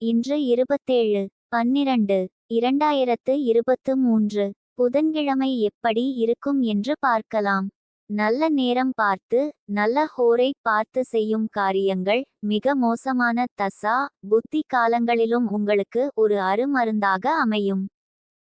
இன்று 27/12/2023 புதன்கிழமை எப்படி இருக்கும் என்று பார்க்கலாம். நல்ல நேரம் பார்த்து, நல்ல ஹோரை பார்த்து செய்யும் காரியங்கள் மிக மோசமான தசா புத்தி காலங்களிலும் உங்களுக்கு ஒரு அருமருந்தாக அமையும்.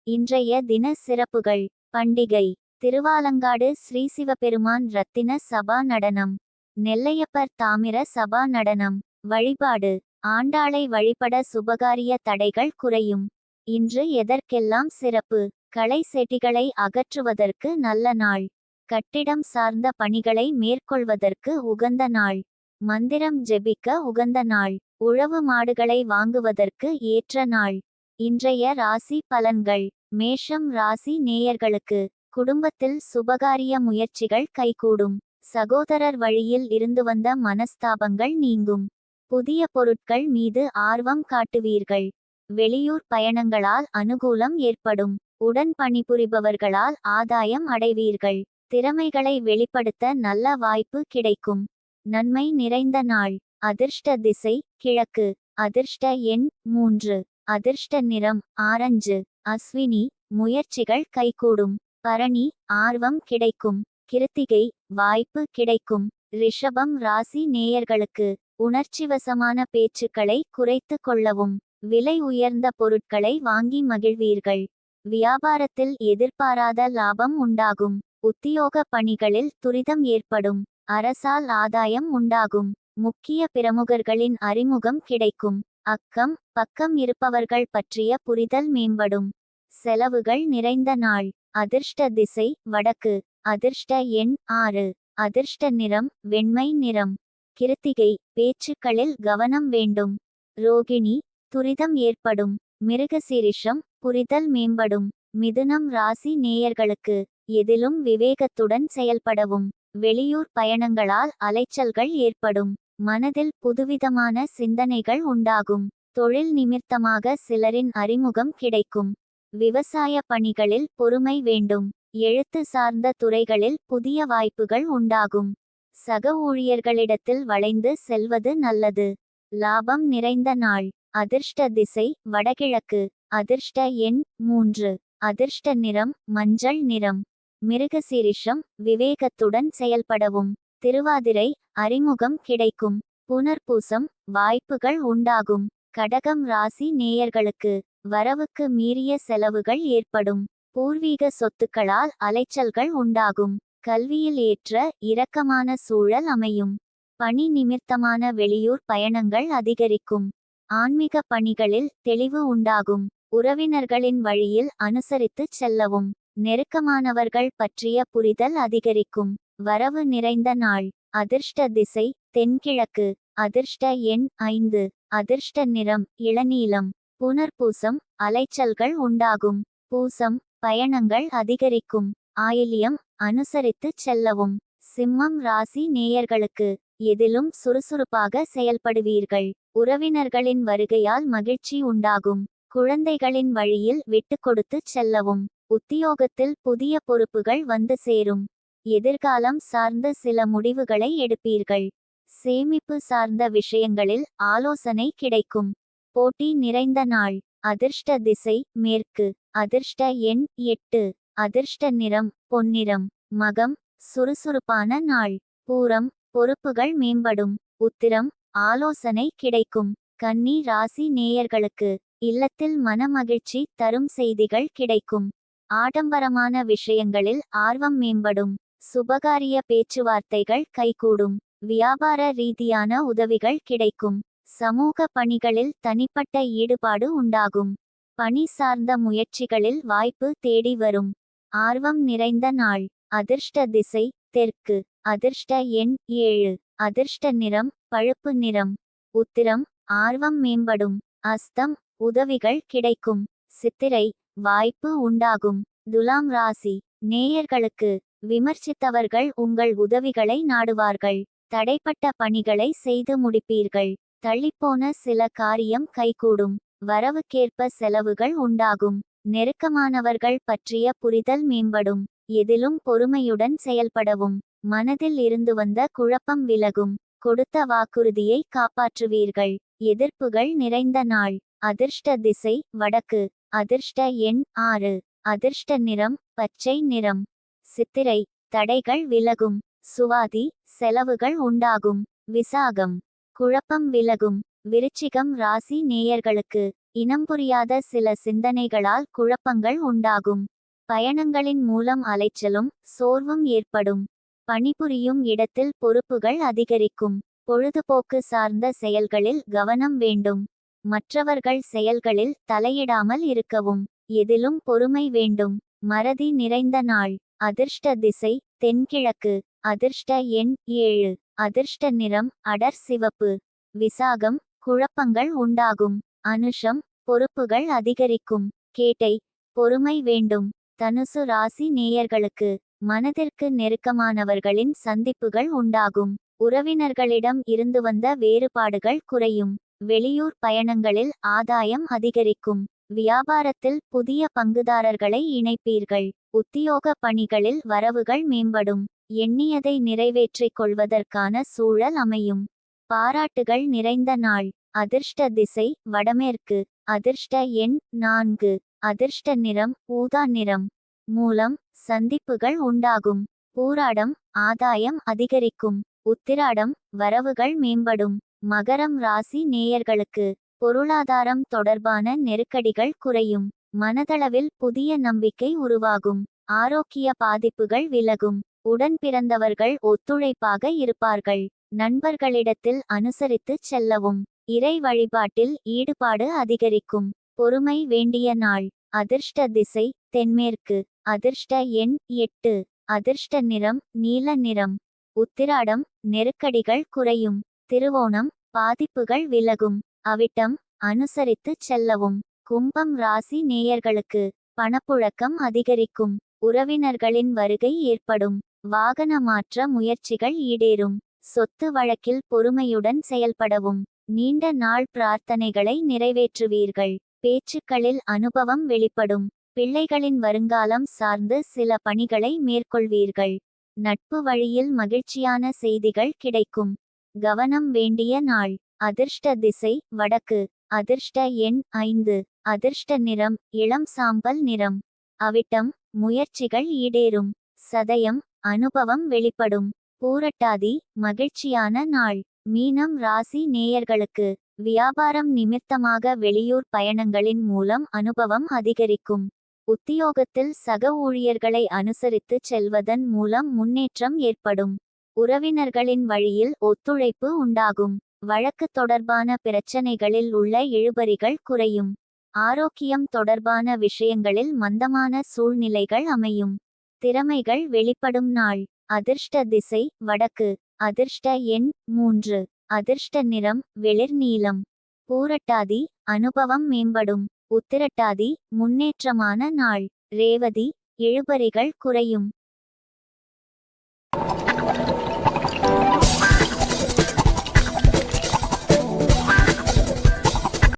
இன்றைய தின சிறப்புகள். பண்டிகை: திருவாலங்காடு ஸ்ரீ சிவபெருமான் ரத்தின சபா நடனம், நெல்லையப்பர் தாமிர சபா நடனம். வழிபாடு: ஆண்டாளை வழிபட சுபகாரிய தடைகள் குறையும். இன்று எதற்கெல்லாம் சிறப்பு: களை செடிகளை அகற்றுவதற்கு நல்ல நாள், கட்டிடம் சார்ந்த பணிகளை மேற்கொள்வதற்கு உகந்த நாள், மந்திரம் ஜெபிக்க உகந்த நாள், உழவு மாடுகளை வாங்குவதற்கு ஏற்ற நாள். இன்றைய ராசி பலன்கள். மேஷம் ராசி நேயர்களுக்கு குடும்பத்தில் சுபகாரிய முயற்சிகள் கைகூடும். சகோதரர் வழியில் இருந்து வந்த மனஸ்தாபங்கள் நீங்கும். புதிய பொருட்கள் மீது ஆர்வம் காட்டுவீர்கள். வெளியூர் பயணங்களால் அனுகூலம் ஏற்படும். உடன் பணிபுரிபவர்களால் ஆதாயம் அடைவீர்கள். திறமைகளை வெளிப்படுத்த நல்ல வாய்ப்பு கிடைக்கும். நன்மை நிறைந்த நாள். அதிர்ஷ்ட திசை கிழக்கு. அதிர்ஷ்ட எண் 3. அதிர்ஷ்ட நிறம் ஆரஞ்சு. அஸ்வினி, முயற்சிகள் கைகூடும். பரணி, ஆர்வம் கிடைக்கும். கிருத்திகை, வாய்ப்பு கிடைக்கும். ரிஷபம் ராசி நேயர்களுக்கு உணர்ச்சிவசமான பேச்சுக்களை குறைத்து கொள்ளவும். விலை உயர்ந்த பொருட்களை வாங்கி மகிழ்வீர்கள். வியாபாரத்தில் எதிர்பாராத லாபம் உண்டாகும். உத்தியோக பணிகளில் துரிதம் ஏற்படும். அரசால் ஆதாயம் உண்டாகும். முக்கிய பிரமுகர்களின் அறிமுகம் கிடைக்கும். அக்கம் பக்கம் இருப்பவர்கள் பற்றிய புரிதல் மேம்படும். செலவுகள் நிறைந்த நாள். அதிர்ஷ்ட திசை வடக்கு. அதிர்ஷ்ட எண் 6. அதிர்ஷ்ட நிறம் வெண்மை நிறம். கிருத்திகை, பேச்சுக்களில் கவனம் வேண்டும். ரோகிணி, துரிதம் ஏற்படும். மிருகசீரிஷம், புரிதல் மேம்படும். மிதுனம் ராசி நேயர்களுக்கு எதிலும் விவேகத்துடன் செயல்படவும். வெளியூர் பயணங்களால் அலைச்சல்கள் ஏற்படும். மனதில் புதுவிதமான சிந்தனைகள் உண்டாகும். தொழில் நிமித்தமாக சிலரின் அறிமுகம் கிடைக்கும். விவசாய பணிகளில் பொறுமை வேண்டும். எழுத்து சார்ந்த துறைகளில் புதிய வாய்ப்புகள் உண்டாகும். சக ஊழியர்களிடத்தில் வளைந்து செல்வது நல்லது. லாபம் நிறைந்த நாள். அதிர்ஷ்ட திசை வடகிழக்கு. அதிர்ஷ்ட எண் 3. அதிர்ஷ்ட நிறம் மஞ்சள் நிறம். மிருகசீரிஷம், விவேகத்துடன் செயல்படவும். திருவாதிரை, அறிமுகம் கிடைக்கும். புனர்பூசம், வாய்ப்புகள் உண்டாகும். கடகம் ராசி நேயர்களுக்கு வரவுக்கு மீறிய செலவுகள் ஏற்படும். பூர்வீக சொத்துக்களால் அலைச்சல்கள் உண்டாகும். கல்வியில் ஏற்ற இரக்கமான சூழல் அமையும். பணி நிமித்தமான வெளியூர் பயணங்கள் அதிகரிக்கும். ஆன்மீக பணிகளில் தெளிவு உண்டாகும். உறவினர்களின் வழியில் அனுசரித்துச் செல்லவும். நெருக்கமானவர்கள் பற்றிய புரிதல் அதிகரிக்கும். வரவு நிறைந்த நாள். அதிர்ஷ்ட திசை தென்கிழக்கு. அதிர்ஷ்ட எண் 5. அதிர்ஷ்ட நிறம் இளநீலம். புனர்பூசம், அலைச்சல்கள் உண்டாகும். பூசம், பயணங்கள் அதிகரிக்கும். ஆயில்யம், அனுசரித்துச் செல்லவும். சிம்மம் ராசி நேயர்களுக்கு எதிலும் சுறுசுறுப்பாக செயல்படுவீர்கள். உறவினர்களின் வருகையால் மகிழ்ச்சி உண்டாகும். குழந்தைகளின் வழியில் விட்டு கொடுத்துச் செல்லவும். உத்தியோகத்தில் புதிய பொறுப்புகள் வந்து சேரும். எதிர்காலம் சார்ந்த சில முடிவுகளை எடுப்பீர்கள். சேமிப்பு சார்ந்த விஷயங்களில் ஆலோசனை கிடைக்கும். போட்டி நிறைந்த நாள். அதிர்ஷ்ட திசை மேற்கு. அதிர்ஷ்ட எண் 8. அதிர்ஷ்ட நிறம் பொன்னிறம். மகம், சுறுசுறுப்பான நாள். பூரம், பொறுப்புகள் மேம்படும். உத்திரம், ஆலோசனை கிடைக்கும். கன்னி ராசி நேயர்களுக்கு இல்லத்தில் மனமகிழ்ச்சி தரும் செய்திகள் கிடைக்கும். ஆடம்பரமான விஷயங்களில் ஆர்வம் மேம்படும். சுபகாரிய பேச்சுவார்த்தைகள் கைகூடும். வியாபார ரீதியான உதவிகள் கிடைக்கும். சமூக பணிகளில் தனிப்பட்ட ஈடுபாடு உண்டாகும். பணி சார்ந்த முயற்சிகளில் வாய்ப்பு தேடி வரும். ஆர்வம் நிறைந்த நாள். அதிர்ஷ்ட திசை தெற்கு. அதிர்ஷ்ட எண் 7. அதிர்ஷ்ட நிறம் பழுப்பு நிறம். உத்திரம், ஆர்வம் மேம்படும். அஸ்தம், உதவிகள் கிடைக்கும். சித்திரை, வாய்ப்பு உண்டாகும். துலாம் ராசி நேயர்களுக்கு விமர்சித்தவர்கள் உங்கள் உதவிகளை நாடுவார்கள். தடைப்பட்ட பணிகளை செய்து முடிப்பீர்கள். தள்ளிப்போன சில காரியம் கைகூடும். வரவுக்கேற்ப செலவுகள் உண்டாகும். நெருக்கமானவர்கள் பற்றிய புரிதல் மேம்படும். எதிலும் பொறுமையுடன் செயல்படவும். மனதில் இருந்து வந்த குழப்பம் விலகும். கொடுத்த வாக்குறுதியை காப்பாற்றுவீர்கள். எதிர்ப்புகள் நிறைந்த நாள். அதிர்ஷ்ட திசை வடக்கு. அதிர்ஷ்ட எண் 6. அதிர்ஷ்ட நிறம் பச்சை நிறம். சித்திரை தடைகள் விலகும். சுவாதி செலவுகள் உண்டாகும். விசாகம் குழப்பம் விலகும். விருச்சிகம் ராசி நேயர்களுக்கு இனம் புரியாத சில சிந்தனைகளால் குழப்பங்கள் உண்டாகும். பயணங்களின் மூலம் அலைச்சலும் சோர்வும் ஏற்படும். பணிபுரியும் இடத்தில் பொறுப்புகள் அதிகரிக்கும். பொழுதுபோக்கு சார்ந்த செயல்களில் கவனம் வேண்டும். மற்றவர்கள் செயல்களில் தலையிடாமல் இருக்கவும். எதிலும் பொறுமை வேண்டும். மறதி நிறைந்த நாள். அதிர்ஷ்ட திசை தென்கிழக்கு. அதிர்ஷ்ட எண் 7. அதிர்ஷ்ட நிறம் அடர் சிவப்பு. விசாகம் குழப்பங்கள் உண்டாகும். அனுஷம் பொறுப்புகள் அதிகரிக்கும். கேட்டை பொறுமை வேண்டும். தனுசு ராசி நேயர்களுக்கு மனதிற்கு நெருக்கமானவர்களின் சந்திப்புகள் உண்டாகும். உறவினர்களிடம் இருந்து வந்த வேறுபாடுகள் குறையும். வெளியூர் பயணங்களில் ஆதாயம் அதிகரிக்கும். வியாபாரத்தில் புதிய பங்குதாரர்களை இணைப்பீர்கள். உத்தியோக பணிகளில் வரவுகள் மேம்படும். எண்ணியதை நிறைவேற்றிக் கொள்வதற்கான சூழல் அமையும். பாராட்டுகள் நிறைந்த நாள். அதிர்ஷ்ட திசை வடமேற்கு. அதிர்ஷ்ட எண் 4. அதிர்ஷ்ட நிறம் ஊதா நிறம். மூலம் சந்திப்புகள் உண்டாகும். பூராடம் ஆதாயம் அதிகரிக்கும். உத்திராடம் வரவுகள் மேம்படும். மகரம் ராசி நேயர்களுக்கு பொருளாதாரம் தொடர்பான நெருக்கடிகள் குறையும். மனதளவில் புதிய நம்பிக்கை உருவாகும். ஆரோக்கிய பாதிப்புகள் விலகும். உடன் பிறந்தவர்கள் ஒத்துழைப்பாக இருப்பார்கள். நண்பர்களிடத்தில் அனுசரித்துச் செல்லவும். இறை வழிபாட்டில் ஈடுபாடு அதிகரிக்கும். பொறுமை வேண்டிய நாள். அதிர்ஷ்ட திசை தென்மேற்கு. அதிர்ஷ்ட எண் 8. அதிர்ஷ்ட நிறம் நீல நிறம். உத்திராடம் நெருக்கடிகள் குறையும். திருவோணம் பாதிப்புகள் விலகும். அவிட்டம் அனுசரித்துச் செல்லவும். கும்பம் ராசி நேயர்களுக்கு பணப்புழக்கம் அதிகரிக்கும். உறவினர்களின் வருகை ஏற்படும். வாகன மாற்ற முயற்சிகள் ஈடேறும். சொத்து வழக்கில் பொறுமையுடன் செயல்படவும். நீண்ட நாள் பிரார்த்தனைகளை நிறைவேற்றுவீர்கள். பேச்சுக்களில் அனுபவம் வெளிப்படும். பிள்ளைகளின் வருங்காலம் சார்ந்து சில பணிகளை மேற்கொள்வீர்கள். நட்பு வழியில் மகிழ்ச்சியான செய்திகள் கிடைக்கும். கவனம் வேண்டிய நாள். அதிர்ஷ்ட திசை வடக்கு. அதிர்ஷ்ட எண் 5. அதிர்ஷ்ட நிறம் இளம் சாம்பல் நிறம். அவிட்டம் முயற்சிகள் ஈடேறும். சதயம் அனுபவம் வெளிப்படும். பூரட்டாதி மகிழ்ச்சியான நாள். மீனம் ராசி நேயர்களுக்கு வியாபாரம் நிமித்தமாக வெளியூர் பயணங்களின் மூலம் அனுபவம் அதிகரிக்கும். உத்தியோகத்தில் சக ஊழியர்களை அனுசரித்துச் செல்வதன் மூலம் முன்னேற்றம் ஏற்படும். உறவினர்களின் வழியில் ஒத்துழைப்பு உண்டாகும். வழக்கு தொடர்பான பிரச்சனைகளில் உள்ள இழுபறிகள் குறையும். ஆரோக்கியம் தொடர்பான விஷயங்களில் மந்தமான சூழ்நிலைகள் அமையும். திறமைகள் வெளிப்படும் நாள். அதிர்ஷ்ட திசை வடக்கு. அதிர்ஷ்ட எண் 3. அதிர்ஷ்ட நிறம் வெளிர் நீலம். பூரட்டாதி அனுபவம் மேம்படும். உத்திரட்டாதி முன்னேற்றமான நாள். ரேவதி இழுபறிகள் குறையும்.